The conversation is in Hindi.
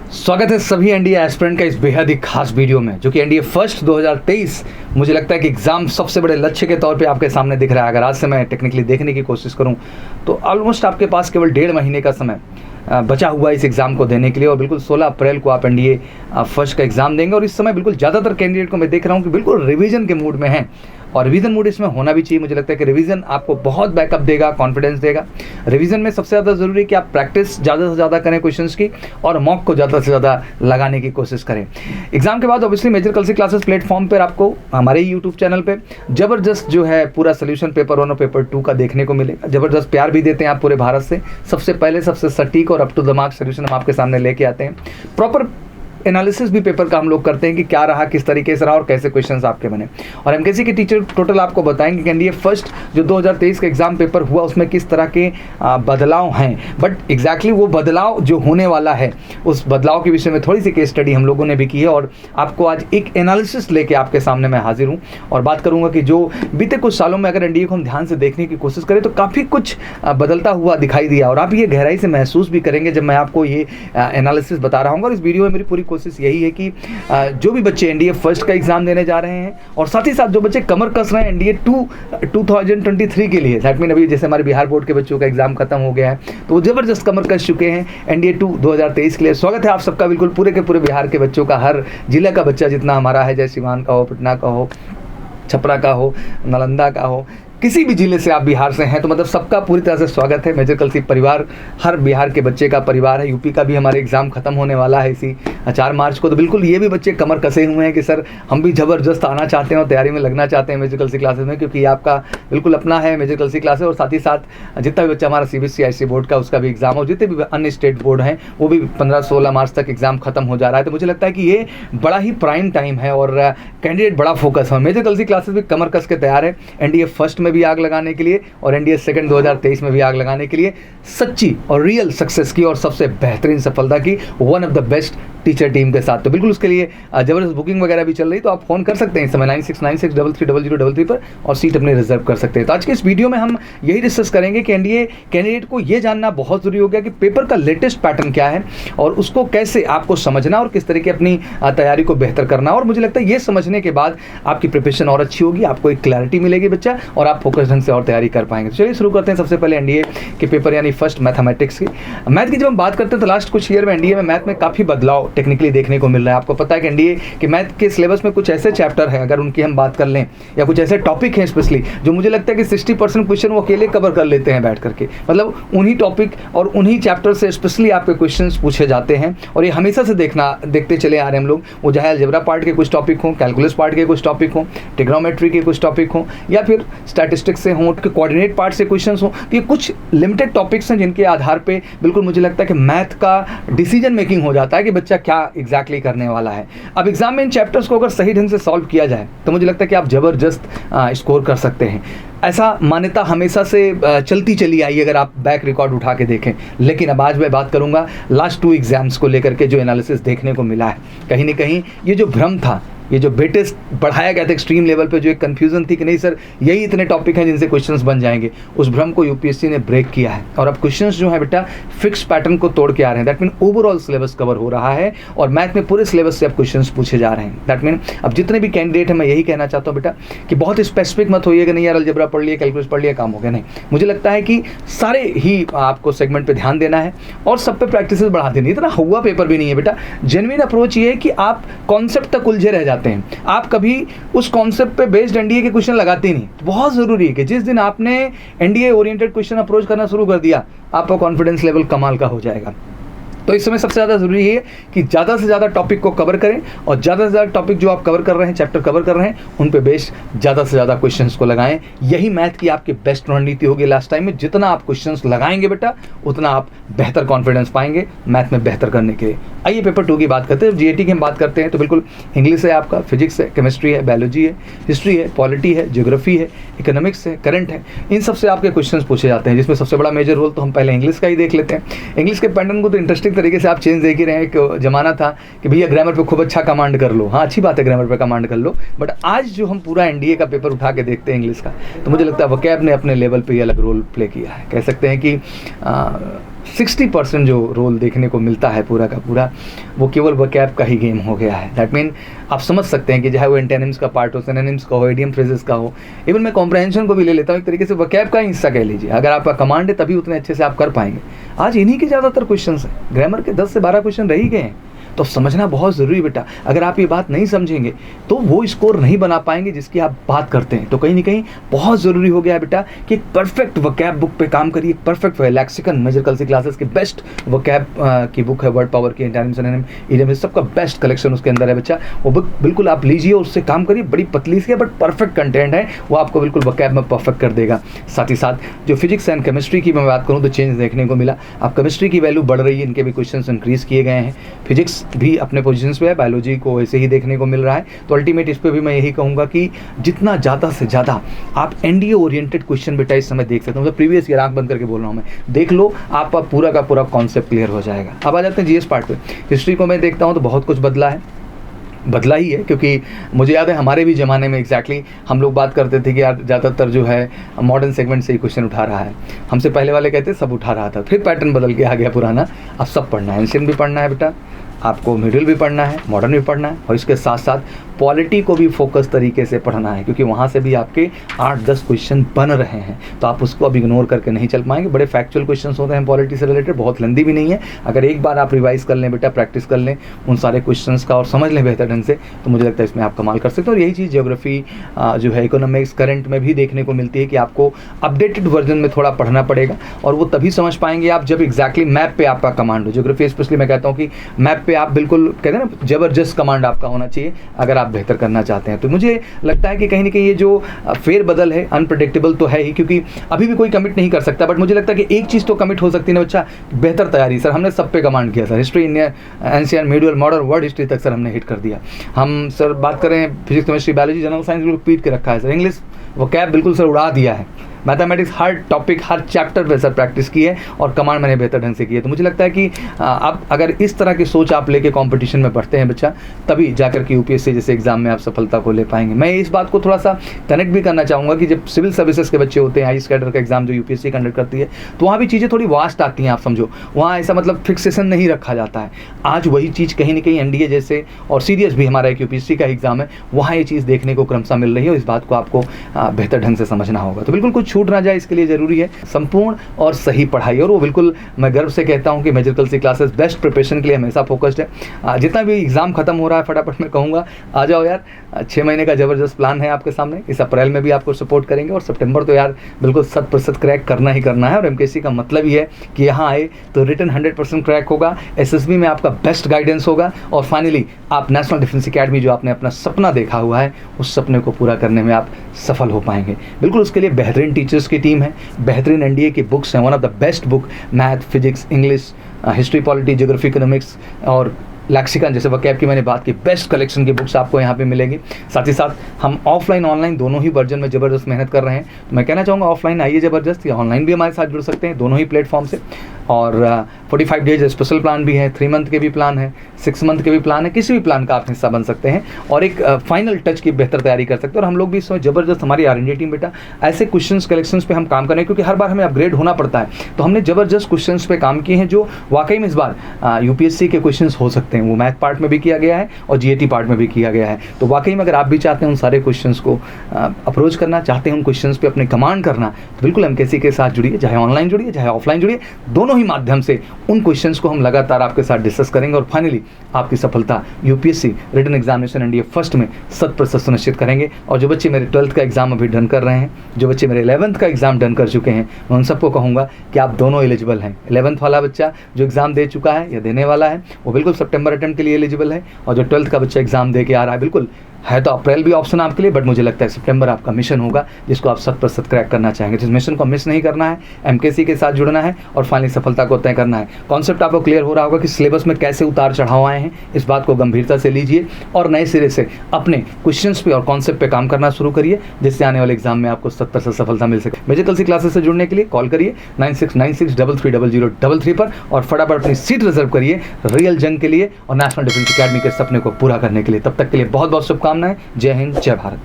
स्वागत है सभी एनडीए एस्पिरेंट का इस बेहद ही खास वीडियो में, जो कि एनडीए फर्स्ट 2023 मुझे लगता है कि एग्ज़ाम सबसे बड़े लक्ष्य के तौर पे आपके सामने दिख रहा है। अगर आज से मैं टेक्निकली देखने की कोशिश करूं तो ऑलमोस्ट आपके पास केवल 1.5 महीने का समय बचा हुआ है इस एग्ज़ाम को देने के लिए। और बिल्कुल 16 अप्रैल को आप एनडीए फर्स्ट का एग्ज़ाम देंगे। और इस समय बिल्कुल ज़्यादातर कैंडिडेट को मैं देख रहा हूँ कि बिल्कुल रिवीजन के मूड में हैं, और रिवीजन मूड इसमें होना भी चाहिए। मुझे लगता है कि रिवीजन आपको बहुत बैकअप देगा, कॉन्फिडेंस देगा। रिवीजन में सबसे ज़्यादा ज़रूरी है कि आप प्रैक्टिस ज़्यादा से ज़्यादा करें क्वेश्चंस की, और मॉक को ज़्यादा से ज़्यादा लगाने की कोशिश करें। एग्जाम के बाद ऑब्वियसली मेजर कलसी क्लासेस प्लेटफॉर्म पर आपको हमारे यूट्यूब चैनल पर ज़बरदस्त जो है पूरा सोल्यूशन पेपर 1 और पेपर 2 का देखने को मिलेगा। ज़बरदस्त प्यार भी देते हैं आप पूरे भारत से। सबसे पहले सबसे सटीक और up to the mark solution हम आपके सामने लेके आते हैं। प्रॉपर एनालिसिस भी पेपर का हम लोग करते हैं कि क्या रहा, किस तरीके से रहा और कैसे क्वेश्चंस आपके बने। और एमकेसी के टीचर टोटल आपको बताएंगे कि एनडीए फर्स्ट जो 2023 का एग्जाम पेपर हुआ उसमें किस तरह के बदलाव हैं। बट एग्जैक्टली वो बदलाव जो होने वाला है, उस बदलाव के विषय में थोड़ी सी केस स्टडी हम लोगों ने भी की है। और आपको आज एक एनालिसिस लेके आपके सामने मैं हाजिर हूँ और बात करूँगा कि जो बीते कुछ सालों में अगर एनडीए को हम ध्यान से देखने की कोशिश करें तो काफ़ी कुछ बदलता हुआ दिखाई दिया। और आप ये गहराई से महसूस भी करेंगे जब मैं आपको ये एनालिसिस बता रहा हूँ। और इस वीडियो में मेरी पूरी कोशिश यही है कि जो भी बच्चे एनडीए फर्स्ट का एग्जाम देने जा रहे हैं, और साथ ही साथ जो बच्चे कमर कस रहे हैं एनडीए 2023 के लिए, दैट मीन अभी जैसे हमारे बिहार बोर्ड के बच्चों का एग्जाम खत्म हो गया है तो वो जबरदस्त कमर कस चुके हैं एनडीए 2023 के लिए। स्वागत है आप सबका, बिल्कुल पूरे के पूरे बिहार के बच्चों का, हर जिले का बच्चा जितना हमारा है, जैसे सिवान का हो, पटना का हो, छपरा का हो, नालंदा का हो, किसी भी जिले से आप बिहार से हैं तो मतलब सबका पूरी तरह से स्वागत है। मेजर कलसी परिवार हर बिहार के बच्चे का परिवार है। यूपी का भी हमारे एग्ज़ाम खत्म होने वाला है इसी 4 मार्च को। तो बिल्कुल ये भी बच्चे कमर कसे हुए हैं कि सर हम भी ज़बरदस्त आना चाहते हैं और तैयारी में लगना चाहते हैं मेजर कलसी क्लासेस में, क्योंकि आपका बिल्कुल अपना है मेजर कलसी क्लासेस। और साथ ही साथ जितना भी बच्चा हमारा सीबीएसई आईसी बोर्ड का उसका भी एग्ज़ाम हो, जितने भी अन्य स्टेट बोर्ड हैं वो भी 15-16 मार्च तक एग्ज़ाम खत्म हो जा रहा है। तो मुझे लगता है कि ये बड़ा ही प्राइम टाइम है और कैंडिडेट बड़ा फोकस है। मेजर कलसी क्लासेस भी कमर कस के तैयार है एनडीए फर्स्ट में भी आग लगाने के लिए और एनडीए सेकंड 2023 में भी आग लगाने के लिए, सच्ची और रियल सक्सेस की और सबसे बेहतरीन सफलता की one of the best teacher team के साथ। तो बिल्कुल उसके लिए जबरदस्त बुकिंग वगैरह भी चल रही, तो आप फोन कर सकते हैं इस समय 9696330033 पर और सीट अपने रिजर्व कर सकते हैं। तो आज के इस वीडियो में हम यही डिस्कस करेंगे कि एनडीए कैंडिडेट को ये जानना बहुत जरूरी हो गया कि पेपर का लेटेस्ट पैटर्न क्या है और उसको कैसे आपको समझना और किस तरीके अपनी तैयारी को बेहतर करना। और मुझे लगता है ये समझने के बाद आपकी प्रिपरेशन और अच्छी होगी, आपको एक क्लैरिटी मिलेगी बच्चा, और आप फोकस ढंग से और तैयारी कर पाएंगे। तो चलिए शुरू करते हैं सबसे पहले एनडीए के पेपर यानी फर्स्ट मैथमेटिक्स की। मैथ की जब हम बात करते हैं तो लास्ट कुछ ईयर में एनडीए में मैथ में काफ़ी बदलाव टेक्निकली देखने को मिल रहा है। आपको पता है कि एनडीए के मैथ के सिलेबस में कुछ ऐसे चैप्टर हैं, अगर उनकी हम बात कर लें, या कुछ ऐसे टॉपिक हैं स्पेशली जो मुझे लगता है कि 60% क्वेश्चन वो अकेले कवर कर लेते हैं बैठ करके। मतलब उन्हीं टॉपिक और उन्हीं चैप्टर से स्पेशली आपके क्वेश्चन पूछे जाते हैं। और ये हमेशा से देखते चले आ रहे हैं हम लोग, वो चाहे अलजेब्रा पार्ट के कुछ टॉपिक हों, कैलकुलस पार्ट के कुछ टॉपिक हों, ट्रिग्नोमेट्री के कुछ टॉपिक हों, या फिर स्टैटिस्टिक्स से हों, कोऑर्डिनेट पार्ट से क्वेश्चंस हो। तो ये कुछ लिमिटेड टॉपिक्स हैं जिनके आधार पे बिल्कुल मुझे लगता है कि मैथ का डिसीजन मेकिंग हो जाता है कि बच्चा क्या एग्जैक्टली करने वाला है। अब एग्जाम में इन चैप्टर्स को अगर सही ढंग से सॉल्व किया जाए तो मुझे लगता है कि आप जबरदस्त स्कोर कर सकते हैं। ऐसा मान्यता हमेशा से चलती चली आई अगर आप बैक रिकॉर्ड उठा के देखें। लेकिन अब आज मैं बात करूंगा लास्ट 2 एग्जाम्स को लेकर के जो एनालिसिस देखने को मिला है। कहीं ना कहीं ये जो भ्रम था, ये जो वेटेज बढ़ाया गया था एक्सट्रीम लेवल पे, जो एक कंफ्यूजन थी कि नहीं सर यही इतने टॉपिक हैं जिनसे क्वेश्चंस बन जाएंगे, उस भ्रम को यूपीएससी ने ब्रेक किया है। और अब क्वेश्चंस जो है बेटा फिक्स पैटर्न को तोड़ के आ रहे हैं। That mean overall syllabus cover हो रहा है और मैथ में पूरे सिलेबस से अब क्वेश्चंस पूछे जा रहे हैं। दैट मीन अब जितने भी कैंडिडेट हैं, मैं यही कहना चाहता हूँ बेटा कि बहुत स्पेसिफिक मत होइएगा, नहीं यार अलजेब्रा पढ़ लिया, कैलकुलस पढ़ लिया, काम हो गया। नहीं, मुझे लगता है कि सारे ही आपको सेगमेंट पर ध्यान देना है और सब पे प्रैक्टिस बढ़ा देनी। इतना हुआ पेपर भी नहीं है बेटा। जेन्युइन अप्रोच ये है कि आप कॉन्सेप्ट तक उलझे रह जाते हैं, आप कभी उस कॉन्सेप्ट पे बेस्ड एनडीए के क्वेश्चन लगाते ही नहीं। तो बहुत जरूरी है कि जिस दिन आपने एनडीए ओरिएंटेड क्वेश्चन अप्रोच करना शुरू कर दिया, आपका कॉन्फिडेंस लेवल कमाल का हो जाएगा। तो इस समय सबसे ज़्यादा ज़रूरी है कि ज़्यादा से ज़्यादा टॉपिक को कवर करें और ज़्यादा से ज़्यादा टॉपिक जो आप कवर कर रहे हैं, चैप्टर कवर कर रहे हैं, उन पे बेस्ड ज़्यादा से ज़्यादा क्वेश्चंस को लगाएं। यही मैथ की आपकी बेस्ट रणनीति होगी लास्ट टाइम में। जितना आप क्वेश्चंस लगाएंगे बेटा, उतना आप बेहतर कॉन्फिडेंस पाएंगे मैथ में बेहतर करने के लिए। आइए पेपर 2 की बात करते हैं। जीएटी की हम बात करते हैं तो बिल्कुल इंग्लिश है, आपका फिजिक्स है, केमिस्ट्री है, बायोलॉजी है, हिस्ट्री है, पॉलिटी है, ज्योग्राफी है, इकोनॉमिक्स है, करंट है। इन सबसे आपके क्वेश्चंस पूछे जाते हैं, जिसमें सबसे बड़ा मेजर रोल तो हम पहले इंग्लिश का ही देख लेते हैं। इंग्लिश के पैटर्न को तो इंटरेस्टिंग तरीके से आप चेंज देख ही रहे हैं। एक जमाना था कि भैया ग्रामर पे खूब अच्छा कमांड कर लो। हाँ, अच्छी बात है, ग्रामर पे कमांड कर लो, बट आज जो हम पूरा एनडीए का पेपर उठा के देखते हैं इंग्लिश का, तो मुझे लगता है वोकैब ने अपने लेवल पे ये अलग रोल प्ले किया है। कह सकते हैं कि 60% जो रोल देखने को मिलता है पूरा का पूरा, वो केवल वोकैब का ही गेम हो गया है। दैट मीन आप समझ सकते हैं कि चाहे वो एंटेनिम्स का पार्ट हो, सिनोनिम्स का हो, इडियम फ्रेजेस का हो, इवन मैं कॉम्प्रहेंशन को भी ले लेता हूँ, एक तरीके से वोकैब का ही हिस्सा कह लीजिए। अगर आपका कमांड है तभी उतने अच्छे से आप कर पाएंगे। आज इन्हीं के ज़्यादातर क्वेश्चन हैं, ग्रामर के 10 से 12 क्वेश्चन रह ही गए हैं। तो समझना बहुत ज़रूरी बेटा। अगर आप ये बात नहीं समझेंगे तो वो स्कोर नहीं बना पाएंगे जिसकी आप बात करते हैं। तो कहीं ना कहीं बहुत ज़रूरी हो गया है बेटा कि एक परफेक्ट वोकैब बुक पे काम करिए। Perfect lexicon major Kalsi classes की बेस्ट वोकैब की बुक है, वर्ड पावर की, एंटोनिम सिनोनिम इडियम, सबका बेस्ट कलेक्शन उसके अंदर है बच्चा। वो बुक बिल्कुल आप लीजिए, उससे काम करिए। बड़ी पतली सी है बट परफेक्ट कंटेंट है, वो आपको बिल्कुल वोकैब में परफेक्ट कर देगा। साथ ही साथ जो फिजिक्स एंड केमिस्ट्री की मैं बात करूँ तो चेंज देखने को मिला। अब केमिस्ट्री की वैल्यू बढ़ रही है, इनके भी क्वेश्चन इंक्रीज किए गए हैं। फिजिक्स भी अपने पोजीशन पे है, बायोलॉजी को ऐसे ही देखने को मिल रहा है। तो अल्टीमेट इस पे भी मैं यही कहूँगा कि जितना ज़्यादा से ज़्यादा आप एनडीए ओरिएंटेड क्वेश्चन बेटा इस समय देख सकते हो, मतलब प्रीवियस ईयर आंख बंद करके बोल रहा हूँ मैं, देख लो, आपका पूरा का पूरा कॉन्सेप्ट क्लियर हो जाएगा। अब आ जाते हैं जीएस पार्ट पे। हिस्ट्री को मैं देखता हूँ तो बहुत कुछ बदला है, बदला ही है, क्योंकि मुझे याद है हमारे भी ज़माने में एग्जैक्टली हम लोग बात करते थे कि यार ज़्यादातर जो है मॉडर्न सेगमेंट से ही क्वेश्चन उठा रहा है। हमसे पहले वाले कहते सब उठा रहा था, फिर पैटर्न बदल के आ गया पुराना। अब सब पढ़ना है, एंशिएंट भी पढ़ना है बेटा, आपको मिडिल भी पढ़ना है, मॉडर्न भी पढ़ना है, और इसके साथ साथ पॉलिटी को भी फोकस तरीके से पढ़ना है, क्योंकि वहाँ से भी आपके 8-10 क्वेश्चन बन रहे हैं। तो आप उसको अब इग्नोर करके नहीं चल पाएंगे। बड़े फैक्चुअल क्वेश्चन होते हैं पॉलिटी से रिलेटेड, बहुत लेंदी भी नहीं है। अगर एक बार आप रिवाइज कर लें बेटा, प्रैक्टिस कर लें उन सारे क्वेश्चंस का और समझ लें बेहतर ढंग से, तो मुझे लगता है इसमें आप कमाल कर सकते हो। और यही चीज़ ज्योग्राफी जो है, इकोनॉमिक्स, करंट में भी देखने को मिलती है कि आपको अपडेटेड वर्जन में थोड़ा पढ़ना पड़ेगा, और वो तभी समझ पाएंगे आप जब एग्जैक्टली मैप पे आपका कमांड हो। ज्योग्राफी स्पेशली मैं कहता हूँ कि मैप पे आप बिल्कुल कहते हैं ना, जबरदस्त कमांड आपका होना चाहिए अगर आप बेहतर करना चाहते हैं। तो मुझे लगता है कि कहीं ना कहीं ये जो फेर बदल है, अनप्रेडिक्टेबल तो है ही, क्योंकि अभी भी कोई कमिट नहीं कर सकता। बट मुझे लगता है कि एक चीज़ तो कमिट हो सकती है ना बच्चा, बेहतर तैयारी। सर हमने सब पे कमांड किया sir, history, Indian, ancient, medieval, modern, world history तक सर हमने हिट कर दिया। हम सर बात करें physics, chemistry, biology, general science बिल्कुल पीट के रखा है सर। इंग्लिश वोकैब बिल्कुल सर उड़ा दिया है। मैथमेटिक्स हर टॉपिक, हर चैप्टर पे सर प्रैक्टिस की है, और कमांड मैंने बेहतर ढंग से की है। तो मुझे लगता है कि अब अगर इस तरह की सोच आप लेके कंपटीशन में बढ़ते हैं बच्चा, तभी जाकर के यूपीएससी जैसे एग्जाम में आप सफलता को ले पाएंगे। मैं इस बात को थोड़ा सा कनेक्ट भी करना चाहूँगा कि जब सिविल सर्विसेज के बच्चे होते हैं, आई कैडर का एग्जाम जो यूपीएससी कंडक्ट करती है, तो वहाँ भी चीज़ें थोड़ी वास्ट आती हैं। आप समझो, वहाँ ऐसा मतलब फिक्सेशन नहीं रखा जाता है। आज वही चीज़ कहीं ना कहीं एनडीए जैसे, और सीरियस भी हमारा एक यूपीएससी का एग्जाम है, वहाँ ये चीज़ देखने को क्रमशः मिल रही है, और इस बात को आपको बेहतर ढंग से समझना होगा। तो बिल्कुल कुछ छूट ना जाए, इसके लिए जरूरी है संपूर्ण और सही पढ़ाई। और वो बिल्कुल मैं गर्व से कहता हूं कि major Kalsi classes best preparation के लिए हमेशा फोकस्ड है। जितना भी एग्जाम खत्म हो रहा है, फटाफट मैं कहूंगा आ जाओ यार, 6 महीने का जबरदस्त प्लान है आपके सामने। इस अप्रैल में भी आपको सपोर्ट करेंगे, और सितंबर तो यार बिल्कुल 100% क्रैक करना ही करना है। और एमकेसी का मतलब ही है कि यहाँ आए तो रिटन 100% क्रैक होगा, एसएसबी में आपका बेस्ट गाइडेंस होगा, और फाइनली आप नेशनल डिफेंस एकेडमी जो आपने अपना सपना देखा हुआ है, उस सपने को पूरा करने में आप सफल हो पाएंगे। बिल्कुल उसके लिए बेहतरीन टीचर्स की टीम है, बेहतरीन एनडीए की बुक्स हैं, one of the best book, math, physics, English, history, polity, geography, economics और लैक्सिकन जैसे वोकैब की मैंने बात की, बेस्ट कलेक्शन की बुक्स आपको यहाँ पे मिलेंगी। साथ ही साथ हम ऑफलाइन ऑनलाइन दोनों ही वर्जन में ज़बरदस्त मेहनत कर रहे हैं। तो मैं कहना चाहूँगा ऑफलाइन आइए ज़बरदस्त, या ऑनलाइन भी हमारे साथ जुड़ सकते हैं, दोनों ही प्लेटफॉर्म से। और 45 डेज स्पेशल प्लान भी है, 3 मंथ के भी प्लान है, 6 मंथ के भी प्लान है, किसी भी प्लान का आप हिस्सा बन सकते हैं, और एक फाइनल टच की बेहतर तैयारी कर सकते हैं। और हम लोग भी इस समय ज़बरदस्त, हमारी R&D टीम बेटा ऐसे क्वेश्चन कलेक्शंस पे हम काम कर रहे हैं, क्योंकि हर बार हमें अपग्रेड होना पड़ता है। तो हमने ज़बरदस्त क्वेश्चन पे काम किए हैं, जो वाकई में इस बार यूपीएससी के क्वेश्चन हो सकते हैं। वो मैथ पार्ट में भी किया गया है और जीएटी पार्ट में भी किया गया है। तो वाकई में अगर आप भी चाहते हैं उन सारे क्वेश्चंस को अप्रोच करना, चाहते हैं उन क्वेश्चंस पे अपने कमांड करना, तो बिल्कुल एमकेसी के साथ जुड़िए, चाहे ऑनलाइन जुड़िए चाहे ऑफलाइन जुड़िए, दोनों ही माध्यम से उन क्वेश्चंस को हम लगातार आपके साथ डिस्कस करेंगे, और फाइनली आपकी सफलता UPSC written examination NDA first में 100% सुनिश्चित करेंगे। और जो बच्चे मेरे 12th का एग्जाम अभी डन कर रहे हैं, जो बच्चे मेरे 11th का एग्जाम डन कर चुके हैं, मैं उन सबको कहूँगा कि आप दोनों एलिजिबल हैं। 11th वाला बच्चा जो एग्जाम दे चुका है या देने वाला है, वो बिल्कुल सितंबर अटेम्प्ट के लिए एलिजिबल है, और जो 12th का बच्चा एग्जाम दे के आ रहा है, बिल्कुल है तो अप्रैल भी ऑप्शन आपके लिए, बट मुझे लगता है सितंबर आपका मिशन होगा जिसको आप 100% क्रैक करना चाहेंगे। जिस मिशन को मिस नहीं करना है, एमकेसी के साथ जुड़ना है और फाइनली सफलता को तय करना है। कॉन्सेप्ट आपको क्लियर हो रहा होगा कि सिलेबस में कैसे उतार चढ़ाव आए हैं, इस बात को गंभीरता से लीजिए और नए सिरे से अपने क्वेश्चंस पे और कॉन्सेप्ट पे काम करना शुरू करिए, जिससे आने वाले एग्जाम में आपको 100% सफलता मिल सके। मेजर कल्सी क्लासेस से जुड़ने के लिए कॉल करिए 9696330033 पर, और फटाफट अपनी सीट रिजर्व करिए रियल जंग के लिए और नेशनल डिफेंस एकेडमी के सपने को पूरा करने के लिए। तब तक के लिए बहुत बहुत शुभकामनाएं। जय हिंद, जय भारत।